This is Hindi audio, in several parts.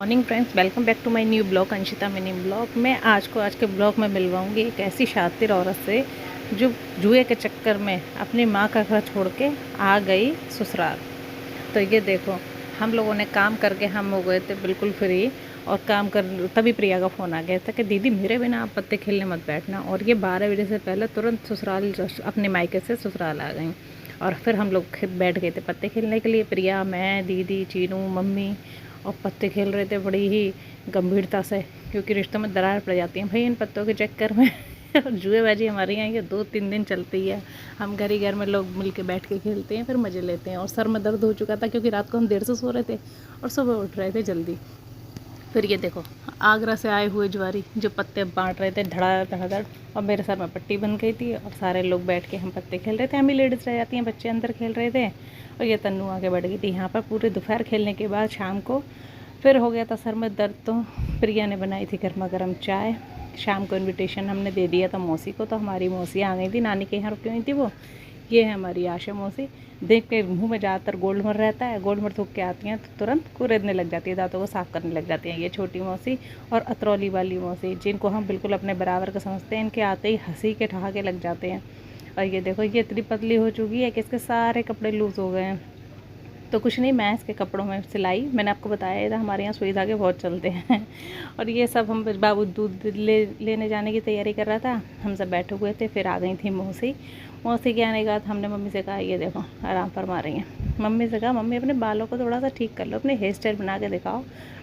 Morning friends, welcome back to my new blog Anshita mini blog. मैं आज के ब्लॉग में मिलवाऊंगी एक ऐसी शातिर औरत से जो जुए के चक्कर में अपनी माँ का घर छोड़ के आ गई ससुराल। तो ये देखो, हम लोगों ने काम करके हम हो गए थे बिल्कुल फ्री, और काम कर तभी प्रिया का फ़ोन आ गया था कि दीदी मेरे बिना आप पत्ते खेलने मत बैठना। और ये 12 बजे से पहले तुरंत ससुराल अपने मायके से ससुराल आ गई। और फिर हम लोग बैठ गए थे पत्ते खेलने के लिए, प्रिया, मैं, दीदी, चीनू, मम्मी। और पत्ते खेल रहे थे बड़ी ही गंभीरता से, क्योंकि रिश्तों में दरार पड़ जाती है भाई इन पत्तों के चक्कर में। जुएबाजी हमारे यहाँ ये 2-3 दिन चलती है। हम घर ही घर में लोग मिल के बैठ के खेलते हैं, फिर मज़े लेते हैं। और सर में दर्द हो चुका था क्योंकि रात को हम देर से सो रहे थे और सुबह उठ रहे थे जल्दी। फिर ये देखो, आगरा से आए हुए जुआरी जो पत्ते बांट रहे थे धड़ा धड़ाधड़, और मेरे सर में पट्टी बन गई थी और सारे लोग बैठ के हम पत्ते खेल रहे थे। हम ही लेडीज़ रह जाती हैं, बच्चे अंदर खेल रहे थे। और ये तन्नू आगे बढ़ गई थी यहाँ पर। पूरे दोपहर खेलने के बाद शाम को फिर हो गया था सर में दर्द, तो प्रिया ने बनाई थी गर्मा गर्म चाय। शाम को इनविटेशन हमने दे दिया था मौसी को, तो हमारी मौसी आ गई थी, नानी के यहाँ रुकी हुई थी वो। ये है हमारी आशा मौसी। देख के मुंह में ज़्यादातर गोल्डमर रहता है, गोल्डमर थूक के आती हैं तो तुरंत कुरेदने लग जाती है, दांतों को साफ़ करने लग जाती हैं। ये छोटी मौसी और अतरौली वाली मौसी, जिनको हम बिल्कुल अपने बराबर का समझते हैं, इनके आते ही हंसी के ठहाके लग जाते हैं। और ये देखो, ये इतनी पतली हो चुकी है कि इसके सारे कपड़े लूज़ हो गए हैं। तो कुछ नहीं, मैं इसके कपड़ों में सिलाई, मैंने आपको बताया था हमारे यहाँ सुई धागे बहुत चलते हैं। और ये सब हम बाबू दूध लेने जाने की तैयारी कर रहा था, हम सब बैठे हुए थे। फिर आ गई थी मौसी। मौसी के आने के बाद हमने मम्मी से कहा ये देखो आराम फरमा रही हैं। मम्मी से कहा मम्मी अपने बालों को थोड़ा सा ठीक कर लो, अपने हेयर स्टाइल बना के दिखाओ।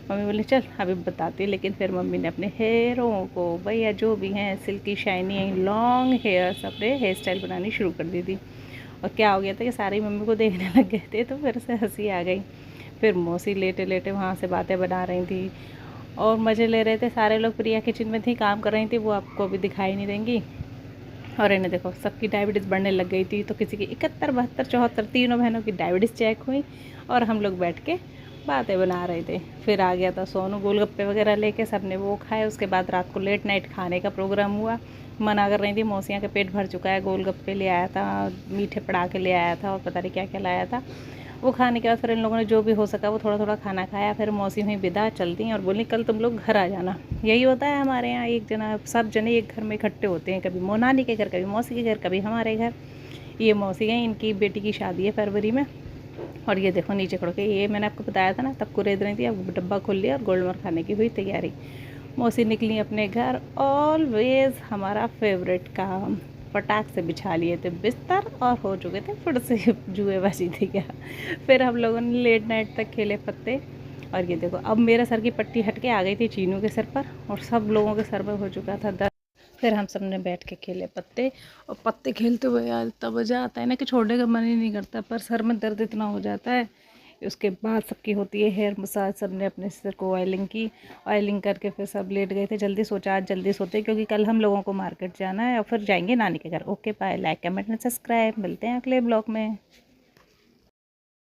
मम्मी बोली चल अभी बताती है। लेकिन फिर मम्मी ने अपने हेयरों को, भैया जो भी हैं सिल्की शाइनी लॉन्ग हेयर्स, अपने हेयर स्टाइल बनानी शुरू कर दी थी। और क्या हो गया था कि सारी मम्मी को देखने लग गए थे, तो फिर से हंसी आ गई। फिर मौसी लेटे लेटे वहाँ से बातें बना रही थी और मज़े ले रहे थे सारे लोग। प्रिया किचन में थी, काम कर रही थी, वो आपको अभी दिखाई नहीं देंगी। और इन्हें देखो, सबकी डायबिटीज़ बढ़ने लग गई थी, तो किसी की 71, 72, 74 तीनों बहनों की डायबिटीज़ चेक हुई और हम लोग बैठ के बातें बना रहे थे। फिर आ गया था सोनू, गोलगप्पे वगैरह लेके, सब ने वो खाए। उसके बाद रात को लेट नाइट खाने का प्रोग्राम हुआ। मना कर रही थी मौसियाँ के पेट भर चुका है, गोलगप्पे ले आया था, मीठे पटाखे ले आया था और पता नहीं क्या क्या लाया था। वो खाने के बाद फिर इन लोगों ने जो भी हो सका वो थोड़ा थोड़ा खाना खाया। फिर मौसी हुई विदा, चलती और बोली कल तुम लोग घर आ जाना। यही होता है हमारे यहाँ, एक जना सब जने एक घर में इकट्ठे होते हैं, कभी नानी के घर, कभी मौसी के घर, कभी हमारे घर। ये मौसी गई, इनकी बेटी की शादी है फरवरी में। और ये देखो नीचे खड़ो के, ये मैंने आपको बताया था ना, तब कुरेद रही थी, अब डब्बा खोल लिया और गोल्डमर खाने की हुई तैयारी। मौसी निकली अपने घर। ऑलवेज हमारा फेवरेट काम, फटाक से बिछा लिए थे बिस्तर और हो चुके थे फिर से जुएबाजी थी क्या। फिर हम लोगों ने लेट नाइट तक खेले पत्ते। और ये देखो, अब मेरे सर की पट्टी हट के आ गई थी चीनू के सर पर, और सब लोगों के सर में हो चुका था दर्द। फिर हम सब ने बैठ के खेले पत्ते। और पत्ते खेलते हुए यार इतना मज़ा आता है ना कि छोड़ने का मन ही नहीं करता, पर सर में दर्द इतना हो जाता है। उसके बाद सबकी होती है हेयर मसाज, सब ने अपने सिर को ऑयलिंग की। ऑयलिंग करके फिर सब लेट गए थे। जल्दी सोचा आज जल्दी सोते क्योंकि कल हम लोगों को मार्केट जाना है और फिर जाएंगे नानी के घर। Okay bye, like comment and subscribe, मिलते हैं अगले ब्लॉग में।